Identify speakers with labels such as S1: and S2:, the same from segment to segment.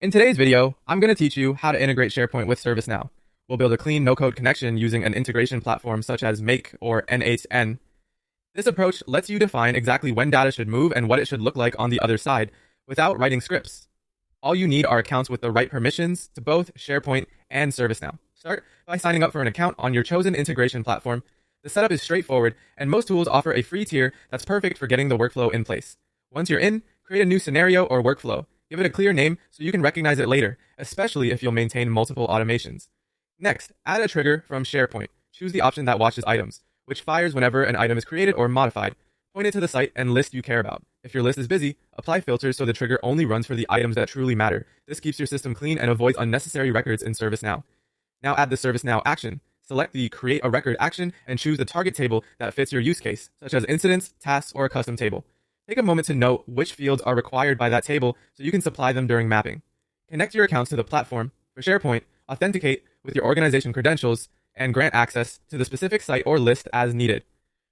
S1: In today's video, I'm going to teach you how to integrate SharePoint with ServiceNow. We'll build a clean no-code connection using an integration platform such as Make or N8N. This approach lets you define exactly when data should move and what it should look like on the other side without writing scripts. All you need are accounts with the right permissions to both SharePoint and ServiceNow. Start by signing up for an account on your chosen integration platform. The setup is straightforward, and most tools offer a free tier that's perfect for getting the workflow in place. Once you're in, create a new scenario or workflow. Give it a clear name so you can recognize it later, especially if you'll maintain multiple automations. Next, add a trigger from SharePoint. Choose the option that watches items, which fires whenever an item is created or modified. Point it to the site and list you care about. If your list is busy, apply filters so the trigger only runs for the items that truly matter. This keeps your system clean and avoids unnecessary records in ServiceNow. Now add the ServiceNow action. Select the Create a Record action and choose the target table that fits your use case, such as incidents, tasks, or a custom table. Take a moment to note which fields are required by that table so you can supply them during mapping. Connect your accounts to the platform. For SharePoint, authenticate with your organization credentials and grant access to the specific site or list as needed.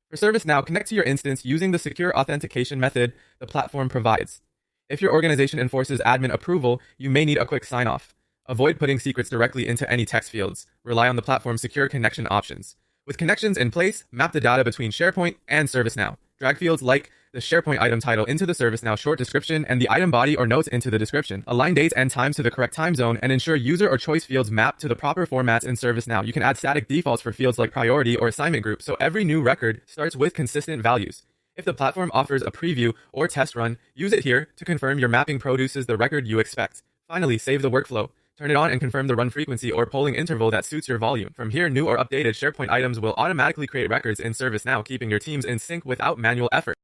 S1: For ServiceNow, connect to your instance using the secure authentication method the platform provides. If your organization enforces admin approval, you may need a quick sign-off. Avoid putting secrets directly into any text fields. Rely on the platform's secure connection options. With connections in place, map the data between SharePoint and ServiceNow. Drag fields like the SharePoint item title into the ServiceNow short description and the item body or notes into the description. Align dates and times to the correct time zone and ensure user or choice fields map to the proper formats in ServiceNow. You can add static defaults for fields like priority or assignment group, so every new record starts with consistent values. If the platform offers a preview or test run, use it here to confirm your mapping produces the record you expect. Finally, save the workflow. Turn it on and confirm the run frequency or polling interval that suits your volume. From here, new or updated SharePoint items will automatically create records in ServiceNow, keeping your teams in sync without manual effort.